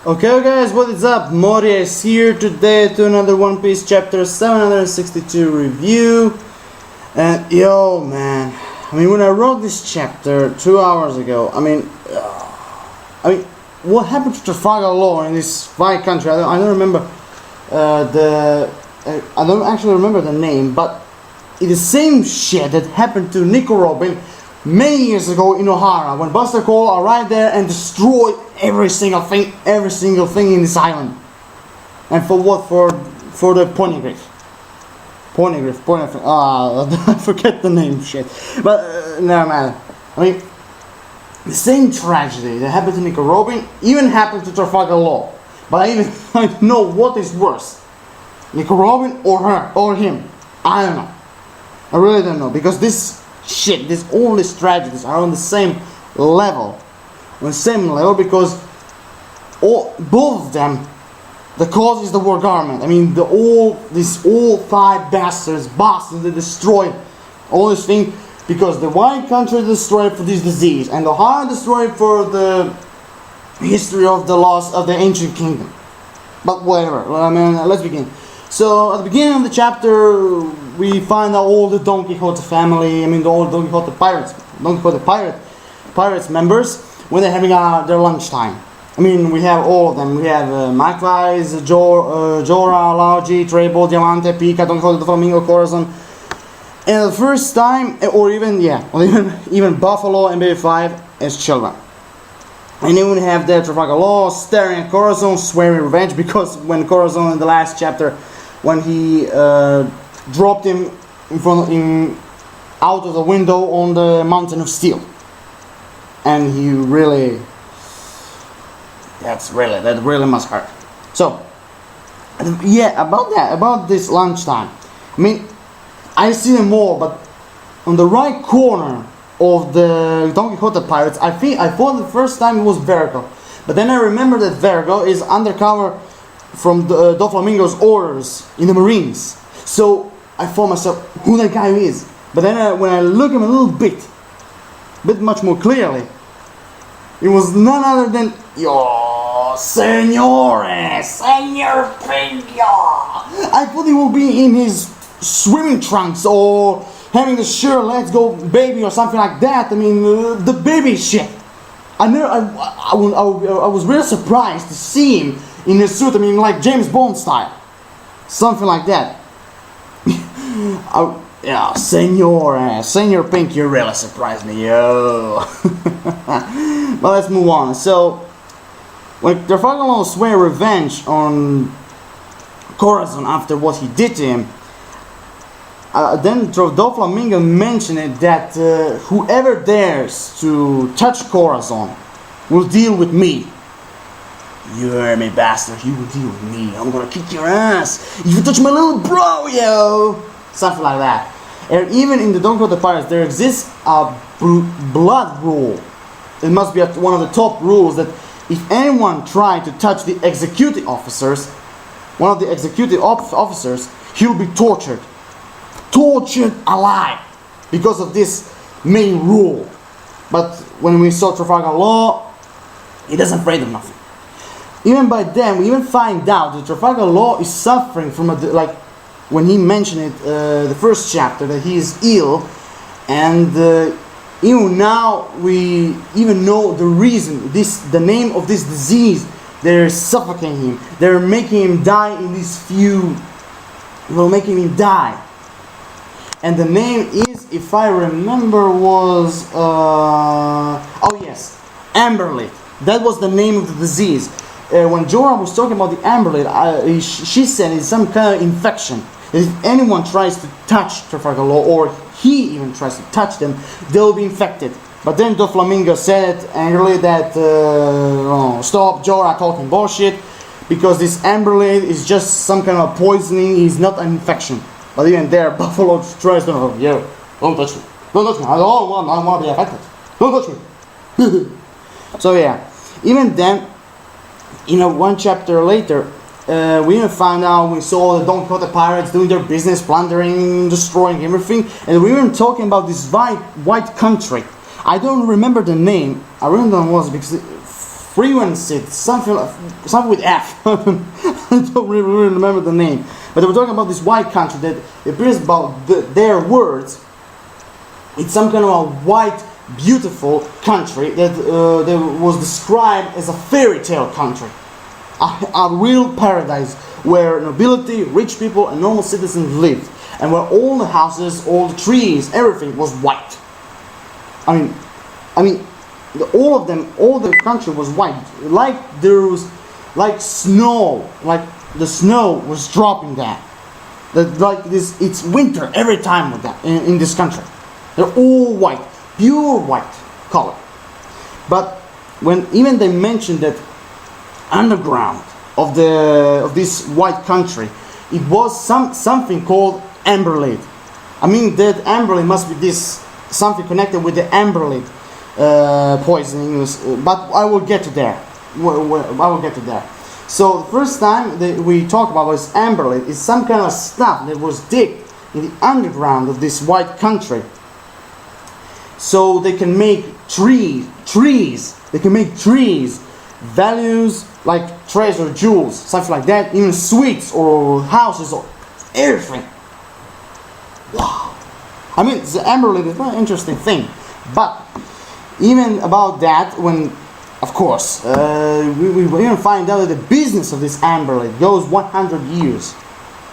Okay guys, what is up? Moria is here today to another One Piece chapter 762 review. And yo man, when I wrote this chapter 2 hours ago, what happened to Trafalgar Law in this fine country? I don't remember I don't actually remember the name, but it's the same shit that happened to Nico Robin many years ago in Ohara, when Buster Cole arrived there and destroyed every single thing in this island. And for what? For the Poneglyph. I forget the name, shit. But never mind. The same tragedy that happened to Nico Robin even happened to Trafalgar Law. But I don't know what is worse, Nico Robin or her or him. I don't know. I really don't know, because all these tragedies are on the same level. Because both of them, the cause is the war government. These all five bastards, they destroyed all this thing because the white country destroyed for this disease, and the Ohara destroyed for the history of the loss of the ancient kingdom. But whatever, let's begin. So at the beginning of the chapter, we find out all the Don Quixote family, all Don Quixote pirates members, when they're having their lunchtime. We have all of them. We have Macvise, Jorah, Lauji, Trebo, Diamante, Pika, Don Quixote, Flamingo, Corazon. And the first time, even Buffalo and Baby 5 as children. And then we have the Trafalgar Law staring at Corazon, swearing revenge, because when Corazon in the last chapter, when he dropped him out of the window on the Mountain of Steel, and he really, that really must hurt. So yeah, about this lunchtime, I see them all, but on the right corner of the Don Quixote pirates, I thought the first time it was Vergo, but then I remember that Vergo is undercover from the Doflamingo's orders in the Marines. So I thought myself who that guy is. But then when I look at him a little bit much more clearly, it was none other than Senor Pingo. I thought he would be in his swimming trunks or having the shirt "Let's Go Baby" or something like that. The baby shit. I was really surprised to see him in his suit. Like James Bond style, something like that. Senor Pink, you really surprised me, yo. But let's move on. So, when Trafalgar Law swear revenge on Corazon after what he did to him, then Doflamingo mentioned it that whoever dares to touch Corazon will deal with me. You heard me, bastard. You will deal with me. I'm gonna kick your ass if you touch my little bro, yo. Something like that. And even in the Don Quixote Pirates, there exists a blood rule. It must be one of the top rules that if anyone tried to touch the executive officers, one of the executive officers, he'll be tortured alive because of this main rule. But when we saw Trafalgar Law, he doesn't afraid of nothing. Even by then, we even find out that Trafalgar Law is suffering from when he mentioned it the first chapter, that he is ill, and even now we even know the reason, the name of this disease. They're suffocating him. They're making him die in these few. Well, making him die. And the name is, if I remember, was Amberlit. That was the name of the disease. When Jorah was talking about the Amberlit, she said it's some kind of infection. If anyone tries to touch Trafalgar Law, or he even tries to touch them, they'll be infected. But then Doflamingo said angrily that stop Jorah talking bullshit, because this Amberlit is just some kind of poisoning. It's not an infection. But even there, Buffalo tries to don't touch me. Don't touch me. I don't want to be affected. Don't touch me. So yeah, even then, one chapter later, we even found out, we saw the Don Quixote pirates doing their business, plundering, destroying everything, and we were talking about this white country. I don't remember the name. I really don't know because Frequency, something with F. I don't really remember the name. But they were talking about this white country that appears about their words. It's some kind of a white, beautiful country that was described as a fairy tale country. A real paradise where nobility, rich people and normal citizens lived. And where all the houses, all the trees, everything was white. I mean, all of them, all the country was white. Like there was, like snow, like the snow was dropping down. That like this, it's winter every time with that in this country. They're all white, pure white color. But when even they mentioned that underground of this white country, it was something called amberlid. I mean that amberlid must be this something connected with the amberlid poisoning. But I will get to there. I will get to there. So the first time that we talk about was amberlid is some kind of stuff that was digged in the underground of this white country. So they can make trees. They can make trees, values like treasure, jewels, something like that, even sweets or houses or everything. Wow. I mean, the amberlid is a very interesting thing. But even about that, when, of course, we even find out that the business of this amberlid goes 100 years.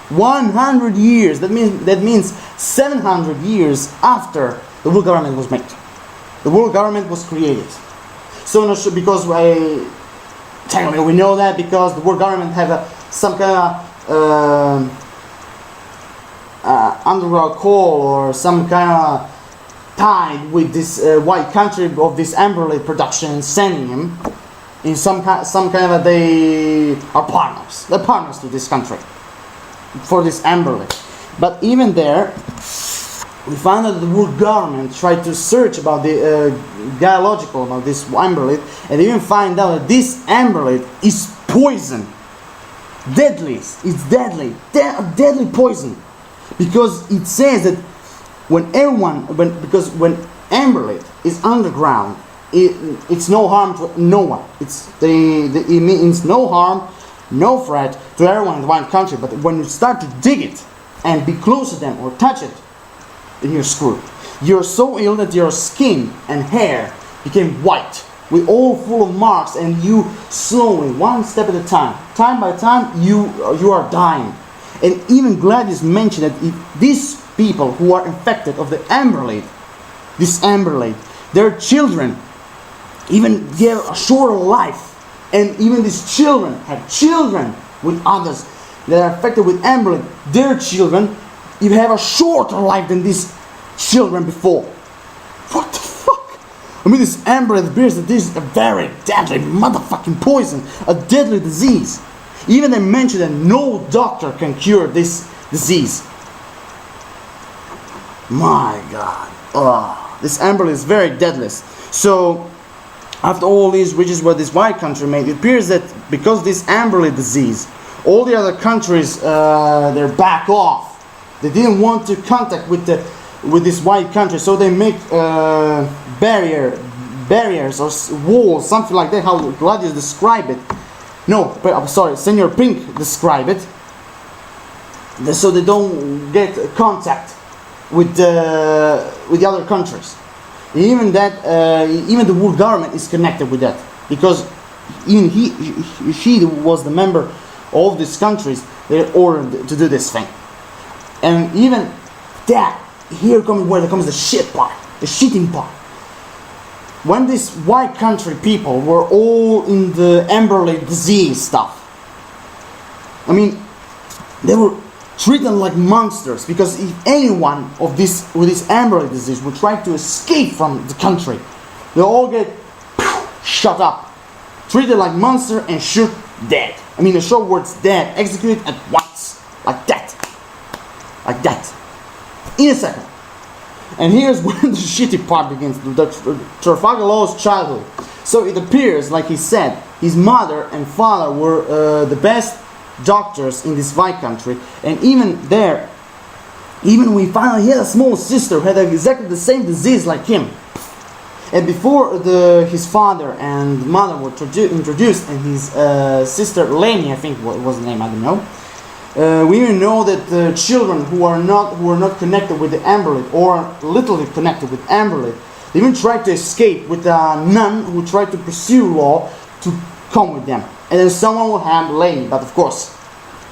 100 years. That means 700 years after the world government was made. The world government was created. So because technically we know that because the world government had some kind of underground coal or some kind of tied with this white country of this amberlid production, sending him in some kind of they are partners. They're partners to this country for this amberlid. But even there, we found out that the world government tried to search about the biological about this amberlid, and they even find out that this amberlid is poison, deadly. It's deadly, deadly poison, because it says that when amberlid is underground, it's no harm to no one. It means no harm, no threat to everyone in the white country. But when you start to dig it and be close to them or touch it, then you're screwed. You're so ill that your skin and hair became white, with all full of marks, and you slowly, one step at a time by time, you are dying. And even Gladys mentioned that if these people who are infected of the amberlid, their children even get a shorter life, and even these children have children with others that are affected with amberlid. Their children even have a shorter life than these children before. What the fuck? I mean, this amberlid appears that this is a very deadly motherfucking poison, a deadly disease. Even they mentioned that no doctor can cure this disease. My God. This amberlid is very deadly. So, after all these riches were this white country made, it appears that because this amberlid disease, all the other countries, they're back off. They didn't want to contact with this white country, so they make barriers or walls, something like that. How Gladius described it. No, but I'm sorry, Senor Pink described it. So they don't get contact with the other countries. Even the world government is connected with that, because even she was the member of these countries. They're ordered to do this thing, and even that here comes where there comes the shit part, the shitting part. When these white country people were all in the amberlid disease stuff, I mean, they were treated like monsters, because if anyone with this amberlid disease would try to escape from the country, they all get shut up, treated like monster and shoot dead. I mean, the short words dead, executed at once, like that, in a second. And here's where the shitty part begins, the Trafalgar Law's childhood. So it appears, like he said, his mother and father were the best doctors in this white country, and even we find out he had a small sister who had exactly the same disease like him. And before his father and mother were introduced, and his sister Lenny, I think was the name, I don't know. We even know that the children who are not connected with the Amberlet, or little connected with Amberlet, they even tried to escape with a nun who tried to pursue Law to come with them. And then someone will have Lenny, but of course,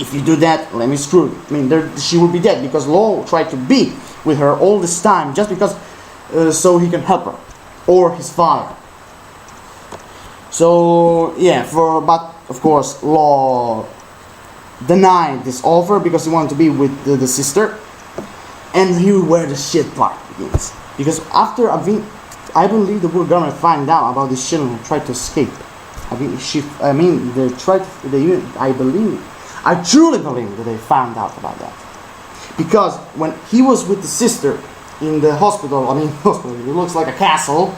if you do that, Lemmy's screwed. I mean, she will be dead, because Law tried to be with her all this time just because so he can help her or his father. So yeah, but of course Law denied this offer because he wanted to be with the sister, and here where the shit part begins. Because after I believe the world government find out about these children who tried to escape. I truly believe that they found out about that. Because when he was with the sister in the hospital, it looks like a castle.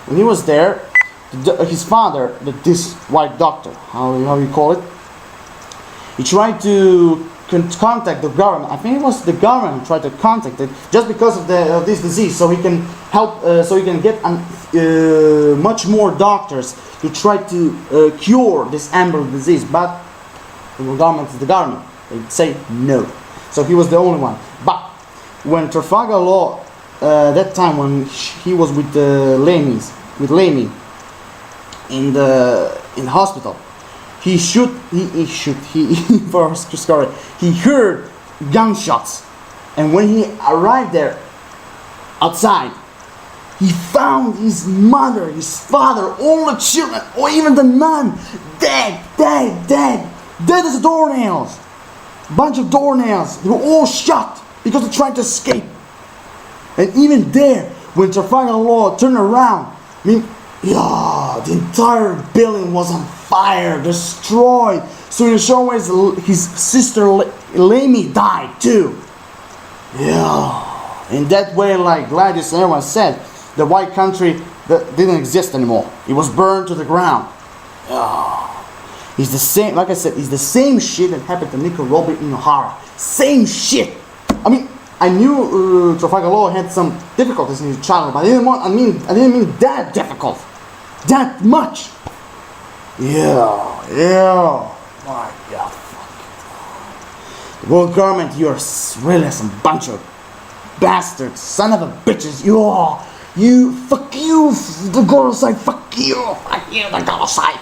When he was there, his father, this white doctor, how you call it, he tried to contact the government. I think it was the government tried to contact it just because of this disease, so he can help, so he can get much more doctors to try to cure this Amber disease. But the government is the government. They say no. So he was the only one. But when Trafalgar Law, that time when he was with Lemmy in the hospital, he heard gunshots, and when he arrived there outside, he found his mother, his father, all the children, or even the nun, dead as doornails. Bunch of doornails. They were all shot because they tried to escape. And even there, when Trafalgar Law turned around, the entire building was on fire, destroyed. So in some ways, his sister Lemmy died too. Yeah. In that way, like Gladys and everyone said, the white country that didn't exist anymore. It was burned to the ground. Yeah. It's the same, like I said, it's the same shit that happened to Nico Robin in Ohara. Same shit. I knew Trafalgar Law had some difficulties in his childhood, but I didn't mean that difficult. That much. Yeah. My God. The world government, you're really some bunch of bastards, son of a bitches. Fuck you, the girl side, fuck you, the girl side.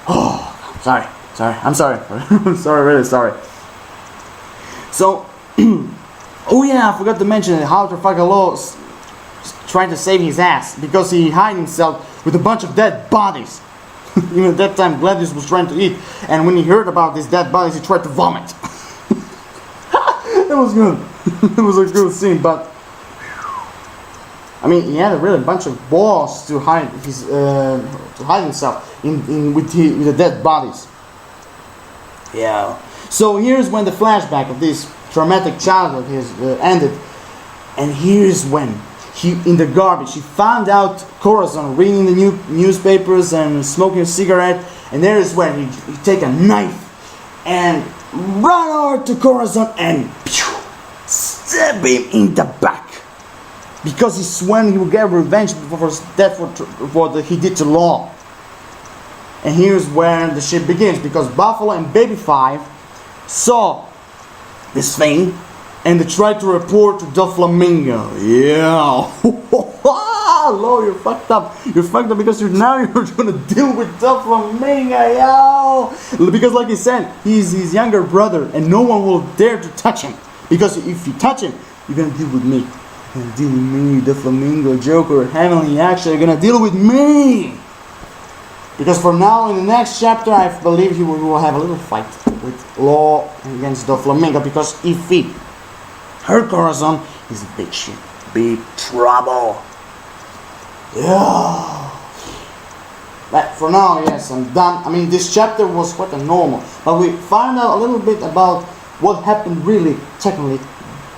Oh, sorry, I'm sorry, I'm sorry, really sorry. So, oh yeah, I forgot to mention how Trafalgar Law trying to save his ass, because he hid himself with a bunch of dead bodies. Even at that time, Gladys was trying to eat, and when he heard about these dead bodies, he tried to vomit. It was good. It was a good scene, but he had a really bunch of balls to hide himself with the dead bodies. Yeah. So here's when the flashback of this traumatic childhood ended, and here's when in the garbage he found out Corazon reading the newspapers and smoking a cigarette, and there is when he take a knife and run over to Corazon and stab him in the back. Because he's when he will get revenge for his death for what he did to Law. And here's where the shit begins, because Buffalo and Baby 5 saw this thing and they tried to report to the Flamingo. Yeah. Law, you're fucked up. You're fucked up because you're gonna deal with the Flamingo, yo. Because like he said, he's his younger brother and no one will dare to touch him. Because if you touch him, you're gonna deal with me. You're gonna deal with me, the Flamingo, Joker, Heavenly Action, you're gonna deal with me! Because for now, in the next chapter, I believe we will have a little fight with Law against the Flamingo, because if he hurt Corazon, he's in big shit. Big trouble. Yeah. But for now, yes, I'm done. This chapter was quite a normal, but we found out a little bit about what happened really, technically,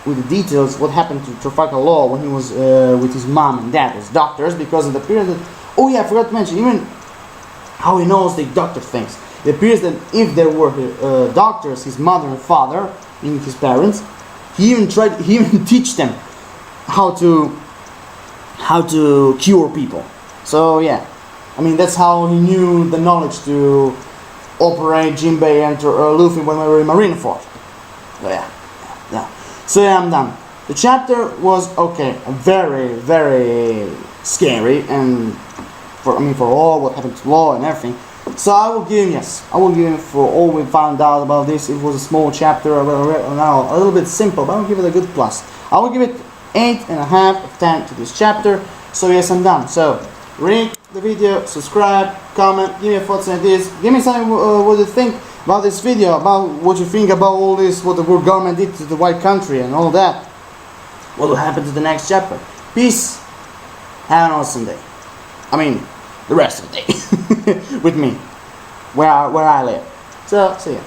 with the details, what happened to Trafalgar Law when he was with his mom and dad as doctors, because it appears that, oh yeah, I forgot to mention, even how he knows the doctor things. It appears that if there were doctors, his mother and father, meaning his parents, he even teach them how to how to cure people. So yeah, I mean that's how he knew the knowledge to operate Jinbei and Luffy when we were in Marineford. So yeah. So yeah, I'm done. The chapter was okay, very, very scary, and for all what happened to Law and everything. So I will give him for all we found out about this. It was a small chapter, a little bit simple, but I will give it a good plus. I will give it 8.5 out of 10 to this chapter. So yes, I'm done. So rate the video, subscribe, comment, give me your thoughts on this. Give me something what you think about this video, about what you think about all this, what the world government did to the white country and all that. What will happen to the next chapter? Peace. Have an awesome day. I mean, the rest of the day with me, where I live. So see ya.